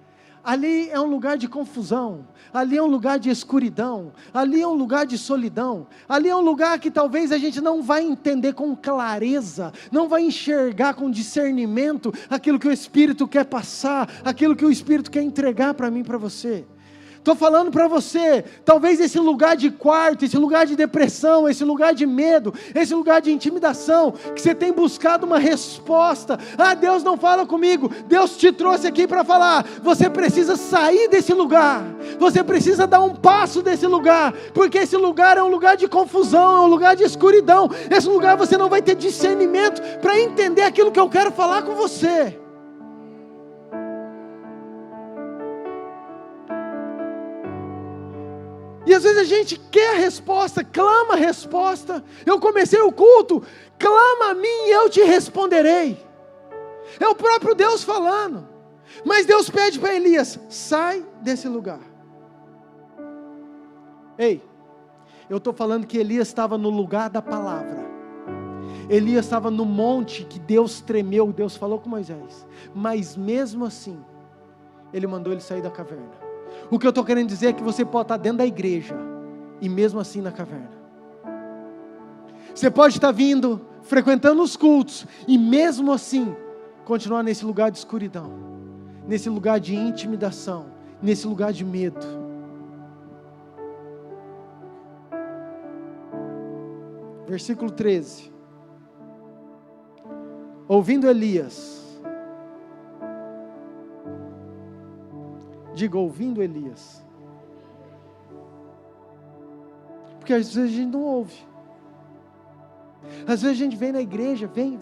[SPEAKER 1] ali é um lugar de confusão, ali é um lugar de escuridão, ali é um lugar de solidão, ali é um lugar que talvez a gente não vai entender com clareza, não vai enxergar com discernimento aquilo que o Espírito quer passar, aquilo que o Espírito quer entregar para mim e para você. Estou falando para você, talvez esse lugar de quarto, esse lugar de depressão, esse lugar de medo, esse lugar de intimidação, que você tem buscado uma resposta. Ah, Deus não fala comigo. Deus te trouxe aqui para falar: você precisa sair desse lugar, você precisa dar um passo desse lugar, porque esse lugar é um lugar de confusão, é um lugar de escuridão. Esse lugar você não vai ter discernimento para entender aquilo que eu quero falar com você. E às vezes a gente quer a resposta, clama a resposta. Eu comecei o culto: clama a mim e eu te responderei. É o próprio Deus falando. Mas Deus pede para Elias: sai desse lugar. Ei, eu estou falando que Elias estava no lugar da palavra. Elias estava no monte que Deus tremeu, Deus falou com Moisés. Mas mesmo assim, Ele mandou ele sair da caverna. O que eu estou querendo dizer é que você pode estar dentro da igreja e mesmo assim na caverna. Você pode estar vindo, frequentando os cultos e mesmo assim continuar nesse lugar de escuridão, nesse lugar de intimidação, nesse lugar de medo. Versículo 13. Ouvindo Elias, diga: ouvindo Elias. Porque às vezes a gente não ouve. Às vezes a gente vem na igreja, vem.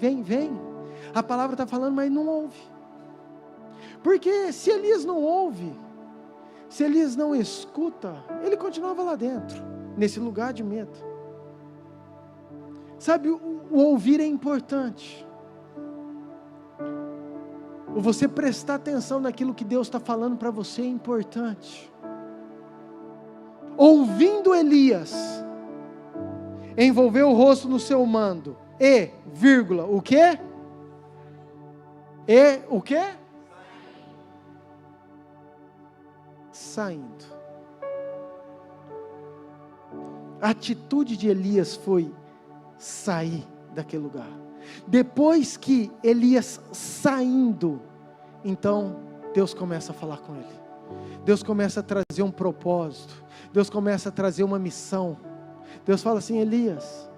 [SPEAKER 1] A palavra está falando, mas não ouve. Porque se Elias não ouve, se Elias não escuta, ele continuava lá dentro, nesse lugar de medo. Sabe, o ouvir é importante. Você prestar atenção naquilo que Deus está falando para você é importante. Ouvindo Elias, envolveu o rosto no seu manto e, vírgula, o quê? E o quê? Saindo. A atitude de Elias foi sair daquele lugar. Depois que Elias saindo, então Deus começa a falar com ele. Deus começa a trazer um propósito. Deus começa a trazer uma missão. Deus fala assim: Elias,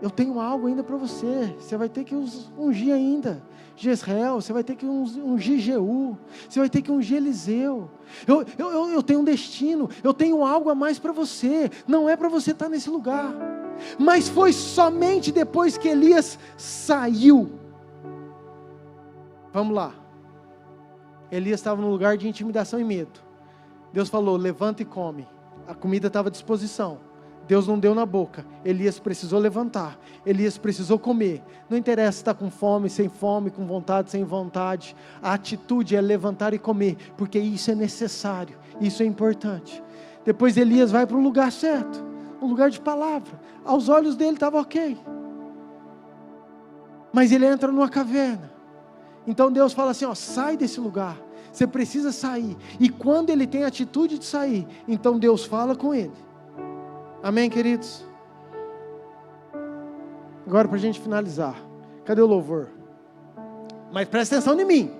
[SPEAKER 1] eu tenho algo ainda para você. Você vai ter que ungir ainda Jezreel, você vai ter que ungir Jeú, você vai ter que ungir Eliseu. Eu tenho um destino, eu tenho algo a mais para você. Não é para você estar nesse lugar. Mas foi somente depois que Elias saiu. Vamos lá. Elias estava num lugar de intimidação e medo. Deus falou: levanta e come. A comida estava à disposição. Deus não deu na boca. Elias precisou levantar. Elias precisou comer. Não interessa se está com fome, sem fome, com vontade, sem vontade. A atitude é levantar e comer, porque isso é necessário, isso é importante. Depois Elias vai para o lugar certo, um lugar de palavra. Aos olhos dele estava ok. Mas ele entra numa caverna. Então Deus fala assim, sai desse lugar, você precisa sair. E quando ele tem a atitude de sair, então Deus fala com ele. Amém, queridos? Agora para a gente finalizar, cadê o louvor? Mas presta atenção em mim,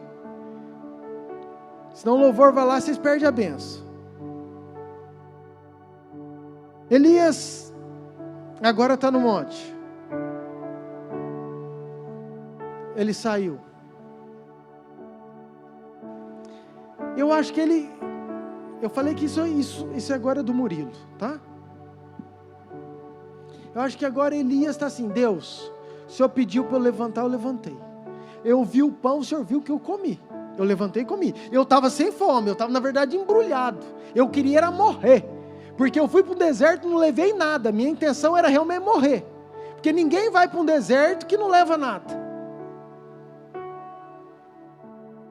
[SPEAKER 1] senão o louvor vai lá, vocês perdem a benção. Elias agora está no monte, ele saiu. Eu acho que eu falei que isso agora é do Murilo, tá? Eu acho que agora Elias está assim, Deus, o Senhor pediu para eu levantar, eu levantei. Eu vi o pão, o Senhor viu que eu comi. Eu levantei e comi. Eu estava sem fome, eu estava na verdade embrulhado. Eu queria era morrer. Porque eu fui para o deserto e não levei nada. Minha intenção era realmente morrer. Porque ninguém vai para um deserto que não leva nada.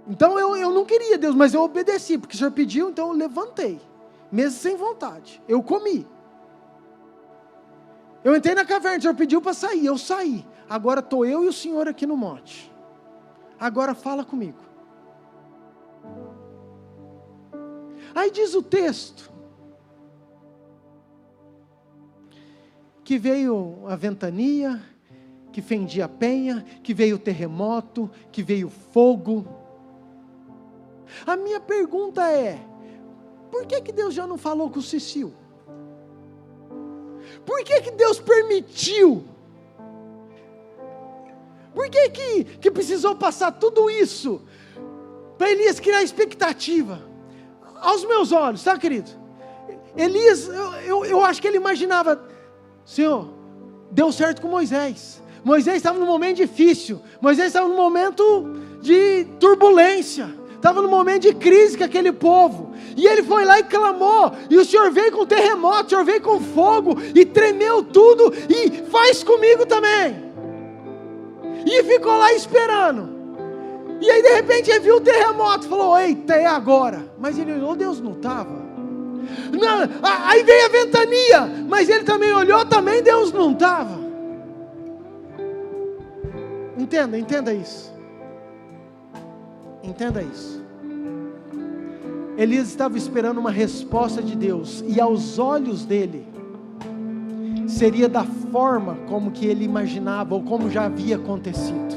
[SPEAKER 1] Então eu não queria, Deus, mas eu obedeci. Porque o Senhor pediu, então eu levantei. Mesmo sem vontade. Eu comi. Eu entrei na caverna, o Senhor pediu para sair, eu saí. Agora estou eu e o Senhor aqui no monte. Agora fala comigo. Aí diz o texto que veio a ventania, que fendia a penha, que veio o terremoto, que veio fogo. A minha pergunta é, por que Deus já não falou com o Cicil? Por que Deus permitiu? Por que precisou passar tudo isso? Para Elias criar expectativa. Aos meus olhos, tá, querido? Elias, eu acho que ele imaginava, Senhor, deu certo com Moisés. Moisés estava num momento difícil. Moisés estava num momento de turbulência. Estava num momento de crise com aquele povo. E ele foi lá e clamou. E o Senhor veio com terremoto, o Senhor veio com fogo. E tremeu tudo. E faz comigo também. E ficou lá esperando. E aí de repente ele viu o terremoto. Falou, eita, é agora. Mas ele olhou, Deus não estava. Aí veio a ventania. Mas ele também olhou, também Deus não estava. Entenda isso. Entenda isso. Elias estava esperando uma resposta de Deus, e aos olhos dele, seria da forma como que ele imaginava, ou como já havia acontecido.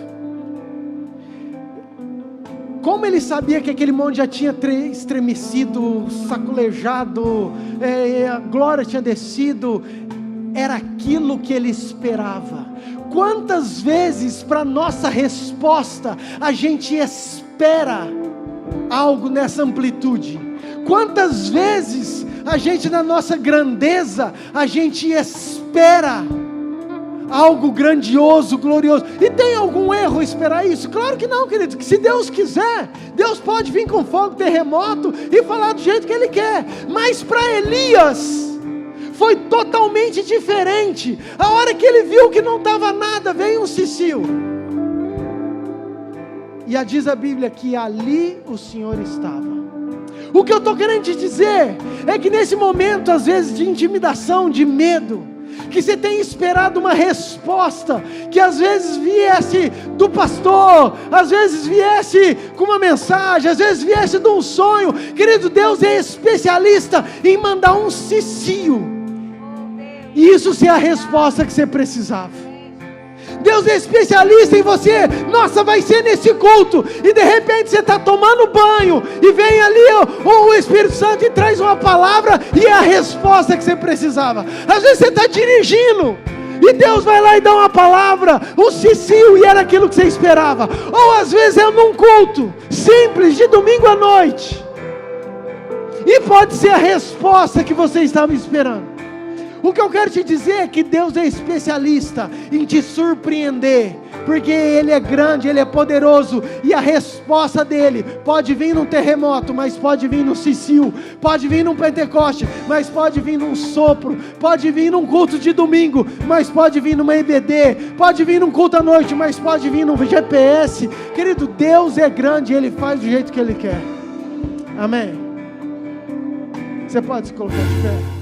[SPEAKER 1] Como ele sabia que aquele monte já tinha estremecido, sacolejado, a glória tinha descido, era aquilo que ele esperava. Quantas vezes para nossa resposta, a gente espera algo nessa amplitude? Quantas vezes a gente, na nossa grandeza, a gente espera algo grandioso, glorioso? E tem algum erro esperar isso? Claro que não, querido. Que se Deus quiser, Deus pode vir com fogo, terremoto e falar do jeito que Ele quer. Mas para Elias foi totalmente diferente. A hora que ele viu que não estava nada, veio um Cicil. E diz a Bíblia que ali o Senhor estava. O que eu estou querendo te dizer é que nesse momento, às vezes de intimidação, de medo, que você tem esperado uma resposta, que às vezes viesse do pastor, às vezes viesse com uma mensagem, às vezes viesse de um sonho. Querido, Deus é especialista em mandar um Cicil, e isso ser a resposta que você precisava. Deus é especialista em você. Nossa, vai ser nesse culto, e de repente você está tomando banho, e vem ali o Espírito Santo e traz uma palavra, e é a resposta que você precisava. Às vezes você está dirigindo, e Deus vai lá e dá uma palavra, um Cicil, e era aquilo que você esperava. Ou às vezes é num culto simples, de domingo à noite, e pode ser a resposta que você estava esperando. O que eu quero te dizer é que Deus é especialista em te surpreender, porque Ele é grande, Ele é poderoso, e a resposta dEle pode vir num terremoto, mas pode vir num Cicil, pode vir num Pentecoste, mas pode vir num sopro, pode vir num culto de domingo, mas pode vir numa EBD, pode vir num culto à noite, mas pode vir num GPS. Querido, Deus é grande, Ele faz do jeito que Ele quer. Amém? Você pode se colocar de pé?